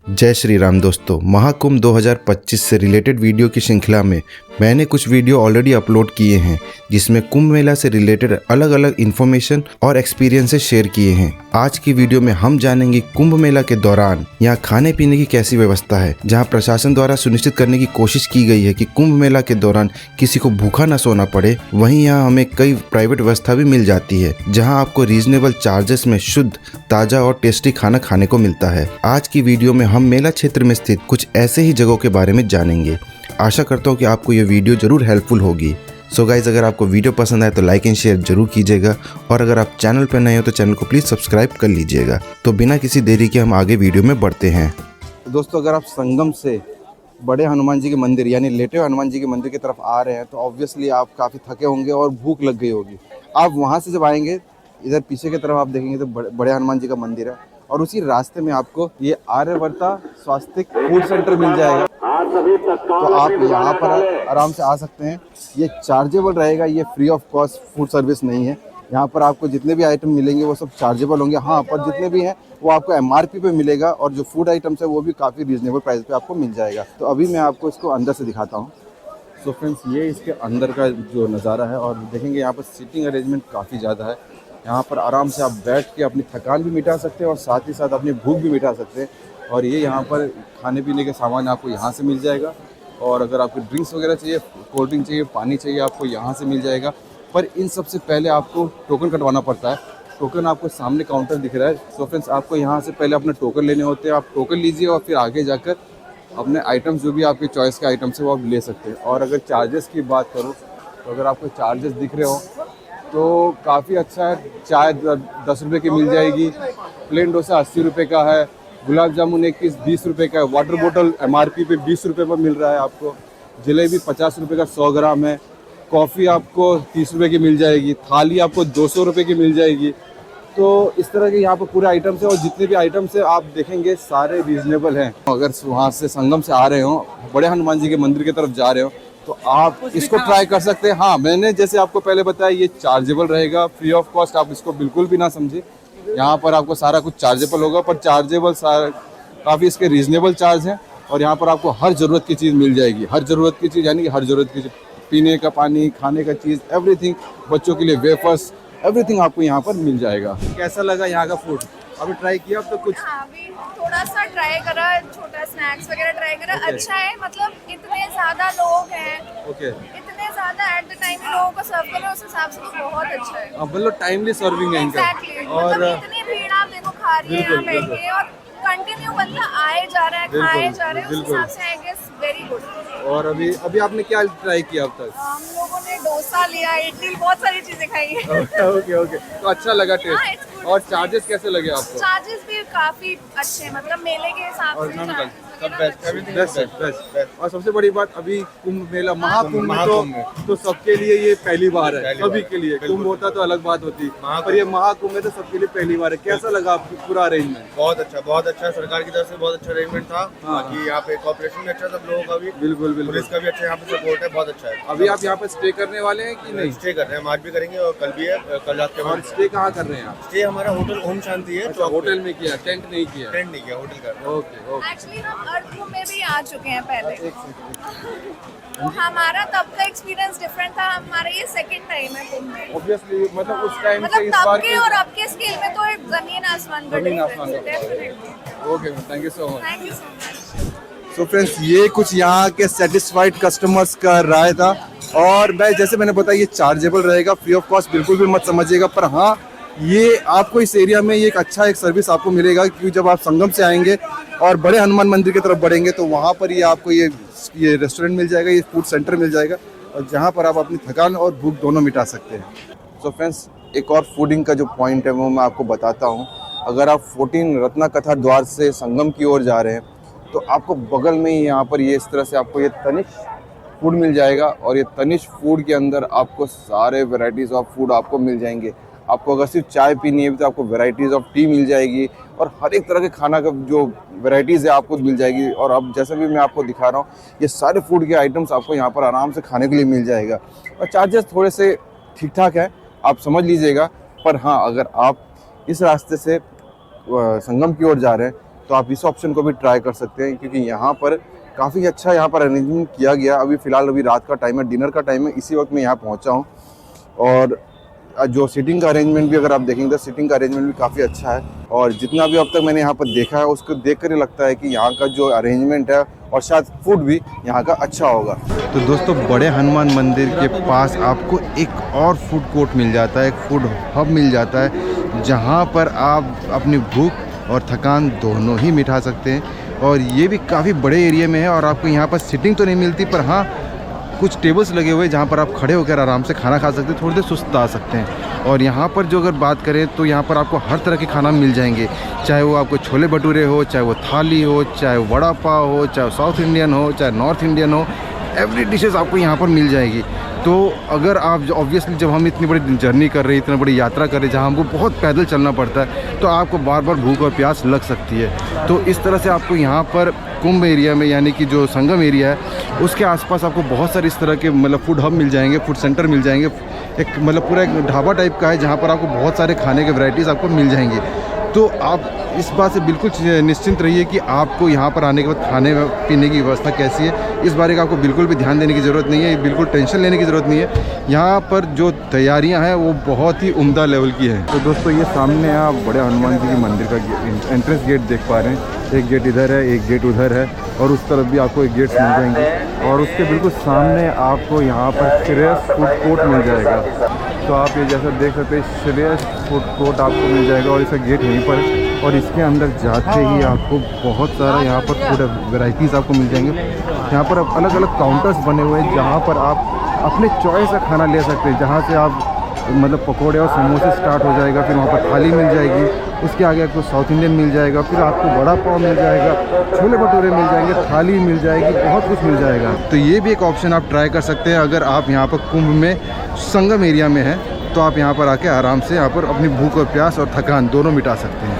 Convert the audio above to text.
जय श्री राम दोस्तों। महाकुंभ 2025 से रिलेटेड वीडियो की श्रृंखला में मैंने कुछ वीडियो ऑलरेडी अपलोड किए हैं जिसमें कुंभ मेला से रिलेटेड अलग अलग इन्फॉर्मेशन और एक्सपीरियंसेस शेयर किए हैं। आज की वीडियो में हम जानेंगे कुंभ मेला के दौरान यहाँ खाने पीने की कैसी व्यवस्था है, जहाँ प्रशासन द्वारा सुनिश्चित करने की कोशिश की गई है कि कुंभ मेला के दौरान किसी को भूखा न सोना पड़े। वहीं यहाँ हमें कई प्राइवेट व्यवस्था भी मिल जाती है जहाँ आपको रीजनेबल चार्जेस में शुद्ध, ताजा और टेस्टी खाना खाने को मिलता है। आज की वीडियो में हम मेला क्षेत्र में स्थित कुछ ऐसे ही जगहों के बारे में जानेंगे। आशा करता हूँ कि आपको ये वीडियो जरूर हेल्पफुल होगी। सो गाइज, अगर आपको वीडियो पसंद आए तो लाइक एंड शेयर जरूर कीजिएगा और अगर आप चैनल पर नए हो तो चैनल को प्लीज सब्सक्राइब कर लीजिएगा। तो बिना किसी देरी के हम आगे वीडियो में बढ़ते हैं। दोस्तों, अगर आप संगम से बड़े हनुमान जी के मंदिर यानी लेटे हनुमान जी के मंदिर की तरफ आ रहे हैं तो ऑब्वियसली आप काफ़ी थके होंगे और भूख लग गई होगी। आप वहाँ से जब आएंगे, इधर पीछे की तरफ आप देखेंगे तो बड़े हनुमान जी का मंदिर है और उसी रास्ते में आपको ये आर्यवर्ता स्वास्तिक फूड सेंटर मिल जाएगा। तो आप यहाँ पर आराम से आ सकते हैं। ये चार्जेबल रहेगा, ये free of cost food service नहीं है। यहाँ पर आपको जितने भी आइटम मिलेंगे वो सब चार्जेबल होंगे। हाँ, पर जितने भी हैं वो आपको MRP पे मिलेगा और जो फूड आइटम्स है वो भी काफ़ी रीजनेबल प्राइस पे आपको मिल जाएगा। तो अभी मैं आपको इसको अंदर से दिखाता हूँ। सो फ्रेंड्स, ये इसके अंदर का जो नज़ारा है और देखेंगे यहाँ पर सीटिंग अरेंजमेंट काफ़ी ज़्यादा है। यहाँ पर आराम से आप बैठ के अपनी थकान भी मिटा सकते हैं और साथ ही साथ अपनी भूख भी मिटा सकते हैं। और ये यहाँ पर खाने पीने के सामान आपको यहाँ से मिल जाएगा और अगर आपको ड्रिंक्स वगैरह चाहिए, कोल्ड ड्रिंक चाहिए, पानी चाहिए, आपको यहाँ से मिल जाएगा। पर इन सबसे पहले आपको टोकन कटवाना पड़ता है। टोकन आपको सामने काउंटर दिख रहा है। सो फ्रेंड्स, आपको यहाँ से पहले अपने टोकन लेने होते हैं। आप टोकन लीजिए और फिर आगे जाकर अपने आइटम्स जो भी आपके चॉइस के आइटम्स है वो आप ले सकते हैं। और अगर चार्जेस की बात करूँ तो अगर आपको चार्जेस दिख रहे हो तो काफ़ी अच्छा है। चाय 10 रुपये की मिल जाएगी, प्लेन डोसा 80 रुपये का है, गुलाब जामुन 1 पीस 20 रुपये का है, वाटर बोतल MRP पे 20 रुपये पर मिल रहा है आपको, जलेबी 50 रुपये का 100 ग्राम है, कॉफ़ी आपको 30 रुपये की मिल जाएगी, थाली आपको 200 रुपये की मिल जाएगी। तो इस तरह के यहाँ पर पूरे आइटम्स हैं और जितने भी आइटम्स हैं आप देखेंगे सारे रीजनेबल हैं। अगर वहाँ से संगम से आ रहे हो, बड़े हनुमान जी के मंदिर की तरफ जा रहे हो तो आप इसको ट्राई कर सकते हैं। हाँ, मैंने जैसे आपको पहले बताया ये चार्जेबल रहेगा, फ्री ऑफ कॉस्ट। आप इसको बिल्कुल भी ना समझे, यहाँ पर आपको सारा कुछ चार्जेबल होगा, पर चार्जेबल काफ़ी इसके रीजनेबल चार्ज हैं। और यहाँ पर आपको हर ज़रूरत की चीज़ मिल जाएगी। हर ज़रूरत की चीज़ यानी कि हर ज़रूरत की चीज़, पीने का पानी, खाने का चीज़, एवरीथिंग, बच्चों के लिए वेफर्स, एवरीथिंग आपको यहाँ पर मिल जाएगा। कैसा लगा यहाँ का फूड? अभी ट्राई किया अब तो कुछ? हाँ, अभी थोड़ा सा ट्राई करा, छोटा स्नैक्स वगैरह ट्राई करा। अच्छा है, मतलब इतने ज़्यादा लोग हैं, इतने ज़्यादा एट द टाइम लोगों को सर्व कर रहे हैं, उस हिसाब से तो बहुत अच्छा है। मतलब टाइमली सर्विंग है इनका। और मतलब इतनी भीड़ आप देखो खा रही है यहाँ बैठ के और कंटिन्यू बंदा आए जा रहा है, खाए जा रहे हैं, उस हिसाब से आई गेस वेरी गुड। और अभी आपने क्या ट्राई किया अब तक? हम लोगों ने डोसा लिया, इडली, बहुत सारी चीजें खाई है। ओके, तो अच्छा लगा टेस्ट। और चार्जेस कैसे लगे आपको? चार्जेस भी काफी अच्छे, मतलब मेले के हिसाब से बेस्ट। और सबसे बड़ी बात, अभी कुंभ मेला महाकुंभ तो सबके लिए ये पहली बार है। सभी के लिए कुंभ होता तो अलग बात होती, पर ये महाकुंभ है तो सबके लिए पहली बार है। कैसा लगा आपको पूरा अरेंजमेंट? बहुत अच्छा। सरकार की तरफ से बहुत अच्छा अरेंजमेंट था। बाकी यहाँ पे कॉर्पोरेशन भी अच्छा, सब लोगों का भी बिल्कुल पुलिस का भी अच्छा यहाँ पे सपोर्ट है, बहुत अच्छा है। अभी आप यहाँ पे स्टे करने वाले हैं कि नहीं? स्टे कर रहे हैं, हम आज भी करेंगे और कल भी है, कल रात के बाद। स्टे कहाँ कर रहे हैं आप? स्टे हमारा होटल ओम शांति है। तो होटल में किया, टेंट नहीं किया? टेंट नहीं किया, होटल का। ओके। एक्चुअली हम अर्थ में भी आ चुके हैं पहले, तो हमारा तब का एक्सपीरियंस डिफरेंट था। हमारा ये सेकंड टाइम है कुंभ में। ऑब्वियसली, मतलब उस टाइम से मतलब इस तब बार के और अब के स्केल में तो एक जमीन आसमान का डिफरेंस है, definitely. Okay, thank you so much. Thank you so much. So friends, ये कुछ यहाँ के सेटिस्फाइड कस्टमर्स का राय था। और मैं जैसे मैंने बताया, ये चार्जेबल रहेगा, फ्री ऑफ कॉस्ट बिल्कुल भी मत समझिएगा। पर हाँ, ये आपको इस एरिया में ये एक सर्विस आपको मिलेगा, क्योंकि जब आप संगम से आएंगे और बड़े हनुमान मंदिर की तरफ बढ़ेंगे तो वहाँ पर ये आपको ये रेस्टोरेंट मिल जाएगा, ये फूड सेंटर मिल जाएगा और जहाँ पर आप अपनी थकान और भूख दोनों मिटा सकते हैं। सो फ्रेंड्स, एक और फूडिंग का जो पॉइंट है वो मैं आपको बताता हूँ। अगर आप 14 रत्ना कथा द्वार से संगम की ओर जा रहे हैं तो आपको बगल में ही यहाँ पर ये इस तरह से आपको ये तनिष्क फूड मिल जाएगा और ये तनिष्क फूड के अंदर आपको सारे वैरायटीज़ ऑफ फूड आपको मिल जाएंगे। आपको अगर सिर्फ चाय पीनी है तो आपको वैरायटीज़ ऑफ टी मिल जाएगी और हर एक तरह के खाना का जो वैरायटीज़ है आपको मिल जाएगी। और अब जैसे भी मैं आपको दिखा रहा हूँ, ये सारे फूड के आइटम्स आपको यहाँ पर आराम से खाने के लिए मिल जाएगा। और चार्जेस थोड़े से ठीक ठाक है, आप समझ लीजिएगा। पर हाँ, अगर आप इस रास्ते से संगम की ओर जा रहे हैं तो आप इस ऑप्शन को भी ट्राई कर सकते हैं, क्योंकि यहाँ पर काफ़ी अच्छा यहाँ पर अरेंजमेंट किया गया। अभी फ़िलहाल अभी रात का टाइम है, डिनर का टाइम है, इसी वक्त मैं यहाँ पहुँचा हूँ। और जो सीटिंग का अरेंजमेंट भी अगर आप देखेंगे तो सीटिंग का अरेंजमेंट भी काफ़ी अच्छा है। और जितना भी अब तक मैंने यहाँ पर देखा है उसको देख कर ही लगता है कि यहाँ का जो अरेंजमेंट है और शायद फूड भी यहाँ का अच्छा होगा। तो दोस्तों, बड़े हनुमान मंदिर के पास आपको एक और फूड कोर्ट मिल जाता है, एक फूड हब मिल जाता है, जहाँ पर आप अपनी भूख और थकान दोनों ही मिटा सकते हैं। और ये भी काफ़ी बड़े एरिया में है और आपको यहाँ पर सिटिंग तो नहीं मिलती, पर हाँ कुछ टेबल्स लगे हुए हैं जहाँ पर आप खड़े होकर आराम से खाना खा सकते हैं, थोड़ी देर सुस्ता सकते हैं। और यहाँ पर जो अगर बात करें तो यहाँ पर आपको हर तरह के खाना मिल जाएंगे, चाहे वो आपको छोले भटूरे हो, चाहे वो थाली हो, चाहे वड़ा पाव हो, चाहे साउथ इंडियन हो, चाहे नॉर्थ इंडियन हो, एवरी डिशेस आपको यहाँ पर मिल जाएगी। तो अगर आप ऑब्वियसली जब हम इतनी बड़ी जर्नी कर रहे हैं, इतनी बड़ी यात्रा कर रहे हैं जहाँ हमको बहुत पैदल चलना पड़ता है, तो आपको बार बार भूख और प्यास लग सकती है। तो इस तरह से आपको यहाँ पर कुंभ एरिया में, यानी कि जो संगम एरिया है उसके आसपास आपको बहुत सारे इस तरह के मतलब फूड हब मिल जाएंगे, फूड सेंटर मिल जाएंगे। एक मतलब पूरा एक ढाबा टाइप का है जहाँ पर आपको बहुत सारे खाने के वैरायटीज़ आपको मिल जाएंगी। तो आप इस बात से बिल्कुल निश्चिंत रहिए कि आपको यहाँ पर आने के बाद खाने पीने की व्यवस्था कैसी है, इस बारे का आपको बिल्कुल भी ध्यान देने की ज़रूरत नहीं है, बिल्कुल टेंशन लेने की ज़रूरत नहीं है। यहाँ पर जो तैयारियाँ हैं वो बहुत ही उम्दा लेवल की हैं। तो दोस्तों, ये सामने आप बड़े हनुमान जी के मंदिर का एंट्रेंस गेट देख पा रहे हैं। एक गेट इधर है, एक गेट उधर है, और उस तरफ भी आपको एक गेट मिल जाएंगे। और उसके बिल्कुल सामने आपको यहाँ पर श्रेयस फूड कोर्ट मिल जाएगा। तो आप ये जैसा देख सकते हैं, श्रेयस फूड कोर्ट आपको मिल जाएगा और इसका गेट यहीं पर है। और इसके अंदर जाते ही आपको बहुत सारा यहाँ पर फूड वैराइटीज़ आपको मिल जाएंगे। यहाँ पर अलग अलग काउंटर्स बने हुए हैं जहाँ पर आप अपने चॉइस का खाना ले सकते हैं, जहाँ से आप मतलब पकोड़े और समोसे स्टार्ट हो जाएगा, फिर वहाँ पर थाली मिल जाएगी, उसके आगे आपको साउथ इंडियन मिल जाएगा, फिर आपको वड़ा पाव मिल जाएगा, छोले भटूरे मिल जाएंगे, थाली मिल जाएगी, बहुत कुछ मिल जाएगा। तो ये भी एक ऑप्शन आप ट्राई कर सकते हैं अगर आप यहाँ पर कुंभ में संगम एरिया में हैं, तो आप यहाँ पर आके आराम से यहाँ पर अपनी भूख और प्यास और थकान दोनों मिटा सकते हैं।